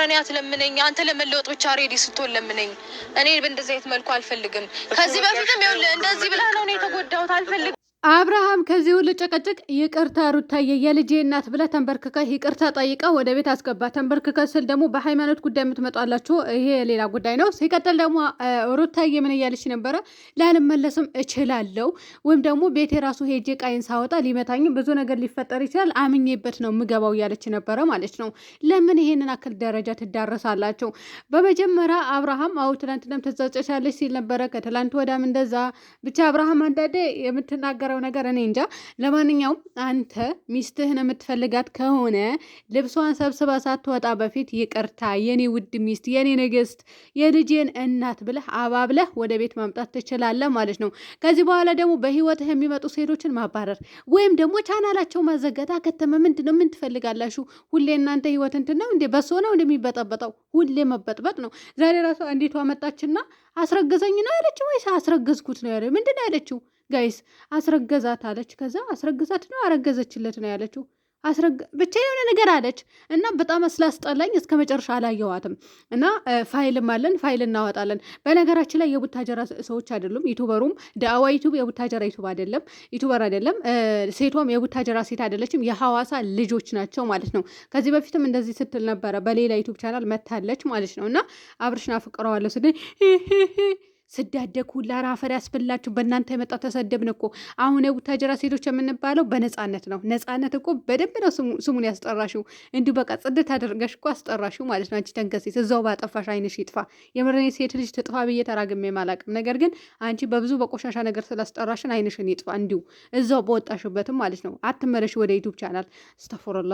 እኔ አትለምነኝ። አንተ ለመለወጥ ብቻ ሬዲ ስትሆን ለምነኝ። እኔ በእንደዚህ አይነት መልኩ አልፈልግም። ከዚህ በፊትም ይኸውልህ እንደዚህ ብላ ነው እኔ የተጎዳሁት። አልፈልግም። አብርሃም ከዚህ ሁሉ ጭቅጭቅ ይቅርታ ሩታዬ የልጄ እናት ብለህ ተንበርክከ ይቅርታ ጠይቃ ወደ ቤት አስገባ። ተንበርክከ ስል ደግሞ በሃይማኖት ጉዳይ የምትመጣላችሁ ይሄ ሌላ ጉዳይ ነው። ሲቀጥል ደግሞ ሩታዬ ምን እያለች ነበረ? ላልመለስም እችላለሁ ወይም ደግሞ ቤቴ ራሱ ሄጄ ቃይን ሳወጣ ሊመታኝም ብዙ ነገር ሊፈጠር ይችላል፣ አምኜበት ነው ምገባው እያለች ነበረ ማለት ነው። ለምን ይሄንን አክል ደረጃ ትዳረሳላችሁ? በመጀመሪያ አብርሃም ትናንትናም ተጸጸሻለች ሲል ነበረ። ከትላንት ወዳም እንደዛ ብቻ አብርሃም አንዳንዴ የምትናገር ነገር እኔ እንጃ። ለማንኛውም አንተ ሚስትህን የምትፈልጋት ከሆነ ልብሷን ሰብስባ ሳትወጣ በፊት ይቅርታ የኔ ውድ ሚስት፣ የኔ ንግስት፣ የልጄን እናት ብለህ አባብለህ ወደ ቤት ማምጣት ትችላለህ ማለት ነው። ከዚህ በኋላ ደግሞ በህይወትህ የሚመጡ ሴቶችን ማባረር ወይም ደግሞ ቻናላቸው ማዘጋት አከተመ። ምንድን ነው? ምን ትፈልጋላችሁ? ሁሌ እናንተ ህይወት እንትን ነው እንዴ? በሶ ነው እንደሚበጠበጠው ሁሌ መበጥበጥ ነው። ዛሬ ራሱ አንዲቷ መጣችና አስረገዘኝ ነው ያለችው ወይስ አስረገዝኩት ነው ያለችው? ምንድን ነው ያለችው? ጋይስ አስረገዛት አለች። ከዛ አስረገዛት ነው አረገዘችለት ነው ያለችው። ብቻ የሆነ ነገር አለች እና በጣም ስላስጠላኝ እስከ መጨረሻ አላየዋትም። እና ፋይልም አለን፣ ፋይል እናወጣለን። በነገራችን ላይ የቡታጀራ ሰዎች አይደሉም። ዩቱበሩም ዳዋ ዩቱብ የቡታጀራ ዩቱብ አይደለም፣ ዩቱበር አይደለም። ሴቷም የቡታጀራ ሴት አይደለችም፣ የሐዋሳ ልጆች ናቸው ማለት ነው። ከዚህ በፊትም እንደዚህ ስትል ነበረ፣ በሌላ ዩቱብ ቻናል መታለች ማለት ነው። እና አብርሽን አፍቅረዋለሁ ስል ስዳደግ ሁላ ራፈር ያስፈላችሁ በእናንተ የመጣ ተሰደብን እኮ። አሁን የቡታጀራ ሴቶች የምንባለው በነፃነት ነው። ነፃነት እኮ በደንብ ነው ስሙን ያስጠራሽው። እንዲሁ በቃ ጽድት አደርገሽ እኮ አስጠራሽው ማለት ነው። አንቺ ተንከሴት እዛው ባጠፋሽ አይንሽ ይጥፋ። የምረኔ ሴት ልጅ ትጥፋ ብዬ ተራግሜ ማላቅም። ነገር ግን አንቺ በብዙ በቆሻሻ ነገር ስላስጠራሽን አይንሽን ይጥፋ። እንዲሁ እዛው በወጣሽበትም ማለት ነው። አትመለሽ ወደ ዩቱብ ቻናል።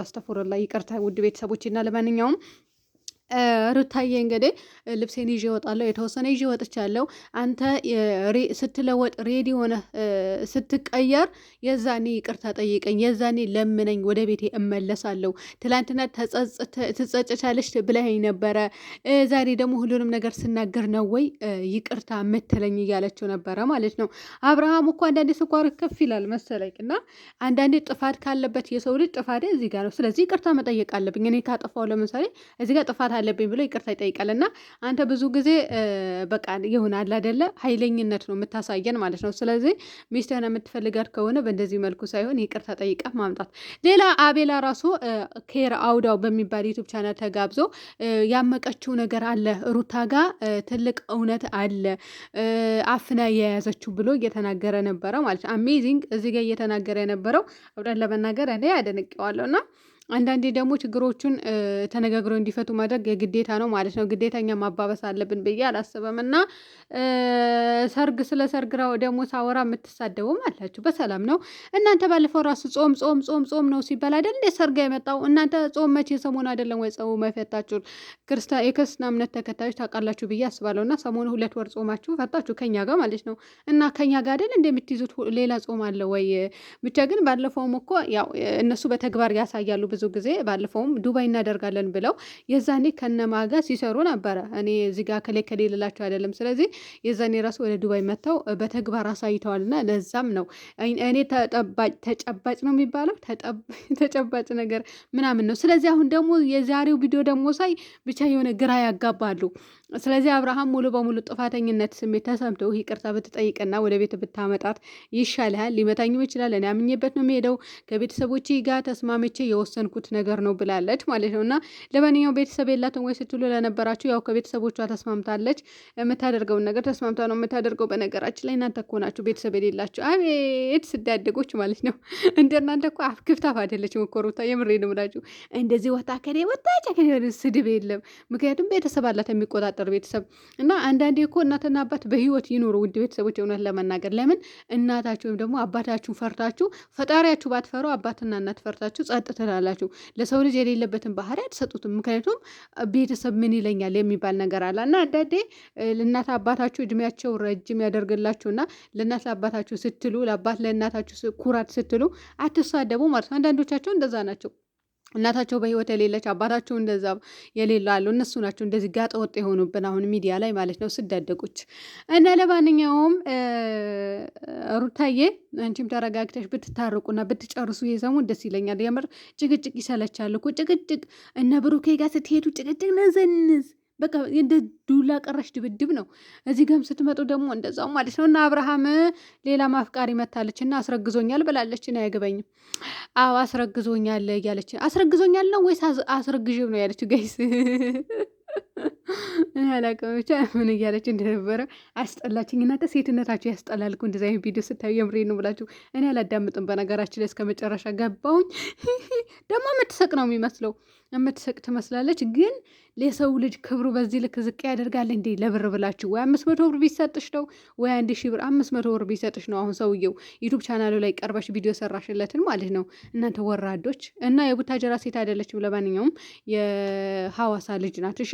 አስተፎረላ ይቅርታ ውድ ቤተሰቦችና ለማንኛውም ሩታዬ እንግዲህ ልብሴን ይዤ እወጣለሁ፣ የተወሰነ ይዤ ወጥቻለሁ። አንተ ስትለወጥ ሬዲ ሆነ ስትቀየር የዛኔ ይቅርታ ጠይቀኝ፣ የዛኔ ለምነኝ፣ ወደ ቤቴ እመለሳለሁ። ትላንትና ትጸጨቻለሽ ብለኸኝ ነበረ፣ ዛሬ ደግሞ ሁሉንም ነገር ስናገር ነው ወይ ይቅርታ የምትለኝ እያለችው ነበረ ማለት ነው። አብርሃም እኮ አንዳንዴ ስኳር ከፍ ይላል መሰለኝ እና አንዳንዴ ጥፋት ካለበት የሰው ልጅ ጥፋቴ እዚህ ጋር ነው፣ ስለዚህ ይቅርታ መጠየቅ አለብኝ። እኔ ካጠፋው ለምሳሌ እዚህ ጋር ጥፋት አለብኝ ብሎ ይቅርታ ይጠይቃል። እና አንተ ብዙ ጊዜ በቃ ይሆናል አይደለ ኃይለኝነት ነው የምታሳየን ማለት ነው። ስለዚህ ሚስትህን የምትፈልጋት ከሆነ በእንደዚህ መልኩ ሳይሆን ይቅርታ ጠይቀህ ማምጣት። ሌላ አቤላ ራሱ ኬር አውዳው በሚባል ዩቱብ ቻናል ተጋብዞ ያመቀችው ነገር አለ፣ ሩታ ጋር ትልቅ እውነት አለ አፍና የያዘችው ብሎ እየተናገረ ነበረ ማለት ነው። አሜዚንግ እዚህ ጋር እየተናገረ የነበረው እውነት ለመናገር እኔ ያደንቀዋለሁ። እና አንዳንዴ ደግሞ ችግሮቹን ተነጋግረው እንዲፈቱ ማድረግ የግዴታ ነው ማለት ነው። ግዴታኛ ማባበስ አለብን ብዬ አላስብም። እና ስለ ሰርግ ደግሞ ሳወራ የምትሳደቡም አላችሁ። በሰላም ነው እናንተ። ባለፈው ራሱ ጾም ነው ሲባል አይደል እንደ ሰርግ የመጣው እናንተ። ጾም መቼ ሰሞኑ አይደለም ወይ ጾሙ መፈታችሁ? የክርስትና እምነት ተከታዮች ታውቃላችሁ ብዬ አስባለሁ። እና ሰሞኑ 2 ወር ጾማችሁ ፈታችሁ ከኛ ጋር ማለት ነው። እና ከኛ ጋር አይደል እንደምትይዙት ሌላ ጾም አለ ወይ? ብቻ ግን ባለፈውም እኮ ያው እነሱ በተግባር ያሳያሉ። ብዙ ጊዜ ባለፈውም ዱባይ እናደርጋለን ብለው የዛኔ ከነማጋ ሲሰሩ ነበረ። እኔ እዚህ ጋር ከሌ ልላቸው አይደለም። ስለዚህ የዛኔ ራሱ ወደ ዱባይ መጥተው በተግባር አሳይተዋልና ለዛም ነው እኔ ተጨባጭ ነው የሚባለው ተጨባጭ ነገር ምናምን ነው። ስለዚህ አሁን ደግሞ የዛሬው ቪዲዮ ደግሞ ሳይ ብቻ የሆነ ግራ ያጋባሉ። ስለዚህ አብርሃም ሙሉ በሙሉ ጥፋተኝነት ስሜት ተሰምቶ ይቅርታ ብትጠይቅና ወደ ቤት ብታመጣት ይሻልሃል። ሊመታኝም ይችላል፣ እኔ አምኜበት ነው የሚሄደው፣ ከቤተሰቦቼ ጋር ተስማምቼ የወሰንኩት ነገር ነው ብላለች ማለት ነው። እና ለማንኛውም ቤተሰብ የላትም ወይ ስትሉ ለነበራችሁ ያው ከቤተሰቦቿ ተስማምታለች። የምታደርገውን ነገር ተስማምታ ነው የምታደርገው። በነገራችን ላይ እናንተ እኮ ናችሁ ቤተሰብ የሌላችሁ። አቤት ስዳደጎች ማለት ነው። እንደናንተ እኮ አፍ ክፍታፍ አይደለችም እኮ ሩታ። የምሬን እምላችሁ እንደዚህ ወጣ ስድብ የለም። ምክንያቱም ቤተሰብ አላት የሚቆጣጠር ቤተሰብ። እና አንዳንዴ እኮ እናትና አባት በህይወት ይኖሩ ውድ ቤተሰቦች። እውነት ለመናገር ለምን እናታችሁ ወይም ደግሞ አባታችሁን ፈርታችሁ ፈጣሪያችሁ ባትፈሩ አባትና እናት ፈርታችሁ ጸጥ ትላላችሁ። ለሰው ልጅ የሌለበትን ባህሪ አትሰጡትም። ምክንያቱም ቤተሰብ ምን ይለኛል የሚባል ነገር አለ። እና አንዳንዴ ለእናት አባታችሁ እድሜያቸው ረጅም ያደርግላችሁና ለእናት ለአባታችሁ ስትሉ ለአባት ለእናታችሁ ኩራት ስትሉ አትሳደቡ ማለት ነው። አንዳንዶቻቸው እንደዛ ናቸው። እናታቸው በህይወት የሌለች አባታቸው እንደዛ የሌለ አሉ። እነሱ ናቸው እንደዚህ ጋጠ ወጥ የሆኑብን አሁን ሚዲያ ላይ ማለት ነው ስዳደጎች። እና ለማንኛውም ሩታዬ አንቺም ተረጋግተሽ ብትታርቁና ብትጨርሱ የሰሙን ደስ ይለኛል። የምር ጭቅጭቅ ይሰለቻል እኮ ጭቅጭቅ። እነ ብሩኬ ጋር ስትሄዱ ጭቅጭቅ ነዘንዝ በቃ እንደ ዱላ ቀረሽ ድብድብ ነው። እዚህ ጋም ስትመጡ ደግሞ እንደዛው ማለት ነው። እና አብርሃም ሌላ ማፍቃሪ መታለች እና አስረግዞኛል ብላለች። እና አይገባኝም። አዎ አስረግዞኛል እያለች አስረግዞኛል ነው ወይስ አስረግዥም ነው ያለችው? ጋይስ አላውቅም ብቻ ምን እያለች እንደነበረ አስጠላችኝ። እናንተ ሴትነታችሁ ያስጠላል እኮ እንደዚህ አይነት ቪዲዮ ስታዩ። የምሬን ነው ብላችሁ እኔ አላዳምጥም በነገራችን ላይ እስከ መጨረሻ ገባሁኝ። ደግሞ የምትሰቅ ነው የሚመስለው፣ የምትሰቅ ትመስላለች ግን ለሰው ልጅ ክብሩ በዚህ ልክ ዝቅ ያደርጋል እንዴ? ለብር ብላችሁ ወይ 500 ብር ቢሰጥሽ ነው ወይ 1000 ብር 500 ብር ቢሰጥሽ ነው። አሁን ሰውየው ዩቱብ ቻናሉ ላይ ቀርበሽ ቪዲዮ ሰራሽለትን ማለት ነው። እናንተ ወራዶች እና የቡታጀራ ሴት አይደለችም። ለማንኛውም የሐዋሳ ልጅ ናት። እሺ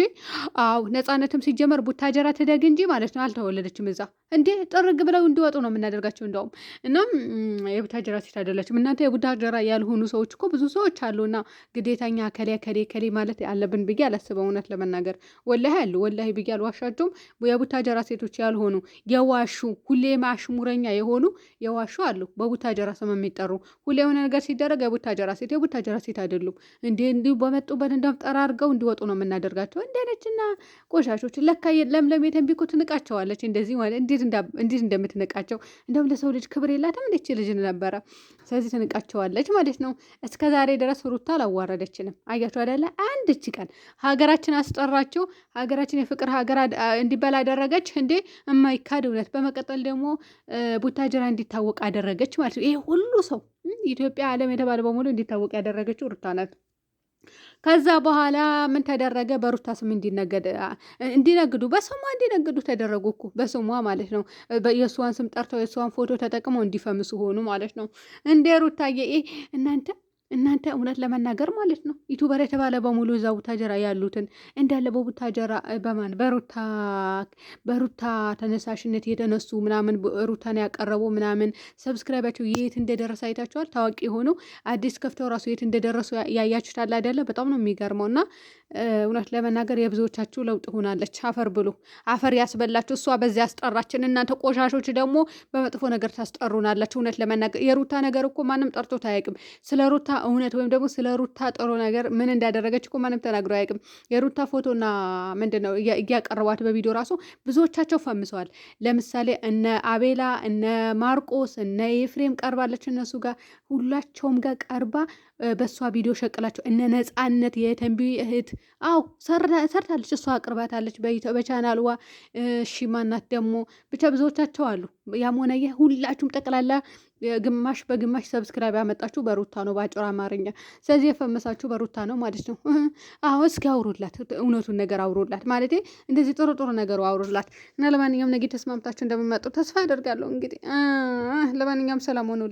አው ነፃነትም ሲጀመር ቡታጀራ ትደግ እንጂ ማለት ነው። አልተወለደችም እዛ እንዴ። ጥርግ ብለው እንዲወጡ ነው የምናደርጋቸው እንደውም። እናም የቡታጀራ ሴት አይደለችም። እናንተ የቡታጀራ ያልሆኑ ሰዎች እኮ ብዙ ሰዎች አሉና ግዴታኛ ከሌ ማለት አለብን ብዬ አላስበው። እውነት ለመናገር ወላሂ አሉ፣ ወላሂ ብዬ አልዋሻቸውም። የቡታጀራ ሴቶች ያልሆኑ የዋሹ ሁሌ ማሽሙረኛ የሆኑ የዋሹ አሉ፣ በቡታጀራ ስም የሚጠሩ ሁሌ የሆነ ነገር ሲደረግ የቡታጀራ ሴት አይደሉም። እንዲሁ በመጡበት ጠራርገው እንዲወጡ ነው የምናደርጋቸው። እንደነችና ቆሻሾች ለካ ለምለም የተንቢ እኮ ትንቃቸዋለች። እንደዚህ ማለት እንዴት እንደምትንቃቸው እንደውም ለሰው ልጅ ክብር የላትም እንደች ልጅ ነበረ። ስለዚህ ትንቃቸዋለች ማለት ነው። እስከ ዛሬ ድረስ ሩታ አላዋረደችንም። አያቸው አይደለ? አንድች ቀን ሀገራችን አስጠራቸው። ሀገራችን የፍቅር ሀገር እንዲበላ አደረገች እንዴ! የማይካድ እውነት። በመቀጠል ደግሞ ቡታጀራ እንዲታወቅ አደረገች ማለት ነው። ይሄ ሁሉ ሰው ኢትዮጵያ፣ ዓለም የተባለ በሙሉ እንዲታወቅ ያደረገችው ሩታ ናት። ከዛ በኋላ ምን ተደረገ? በሩታ ስም እንዲነግዱ በስሟ እንዲነግዱ ተደረጉ እኮ በስሟ ማለት ነው። የእሷን ስም ጠርተው የእሷን ፎቶ ተጠቅመው እንዲፈምሱ ሆኑ ማለት ነው። እንደ ሩታዬ እናንተ እውነት ለመናገር ማለት ነው ዩቱበር የተባለ በሙሉ እዛ ቡታጀራ ያሉትን እንዳለ በቡታጀራ በሩታ ተነሳሽነት የተነሱ ምናምን ሩታን ያቀረቡ ምናምን ሰብስክራይባቸው የት እንደደረሰ አይታችኋል። ታዋቂ የሆነው አዲስ ከፍተው ራሱ የት እንደደረሱ ያያችሁታል አይደለ? በጣም ነው የሚገርመው። እና እውነት ለመናገር የብዙዎቻችሁ ለውጥ ሆናለች። አፈር ብሉ፣ አፈር ያስበላችሁ። እሷ በዚያ ያስጠራችን፣ እናንተ ቆሻሾች ደግሞ በመጥፎ ነገር ታስጠሩናላችሁ። እውነት ለመናገር የሩታ ነገር እኮ ማንም ጠርቶት አያውቅም። ስለ ሩታ እውነት ወይም ደግሞ ስለ ሩታ ጥሩ ነገር ምን እንዳደረገች እኮ ማንም ተናግሮ አያውቅም። የሩታ ፎቶና ምንድን ነው እያቀረቧት በቪዲዮ ራሱ ብዙዎቻቸው ፈምሰዋል። ለምሳሌ እነ አቤላ፣ እነ ማርቆስ፣ እነ ኤፍሬም ቀርባለች። እነሱ ጋር ሁላቸውም ጋር ቀርባ በእሷ ቪዲዮ ሸቅላቸው። እነ ነፃነት የተንቢ እህት አው ሰርታለች። እሷ አቅርባታለች በቻናልዋ። ማናት ደግሞ ብቻ ብዙዎቻቸው አሉ። ያም ሆነ ይህ ሁላችሁም ጠቅላላ ግማሽ በግማሽ ሰብስክራይብ ያመጣችሁ በሩታ ነው፣ በአጭር አማርኛ። ስለዚህ የፈመሳችሁ በሩታ ነው ማለት ነው። አዎ እስኪ አውሩላት፣ እውነቱን ነገር አውሩላት ማለት እንደዚህ ጥሩ ነገሩ አውሩላት። እና ለማንኛውም ነገ ተስማምታችሁ እንደምመጡ ተስፋ አደርጋለሁ። እንግዲህ ለማንኛውም ሰላም ሆኑ።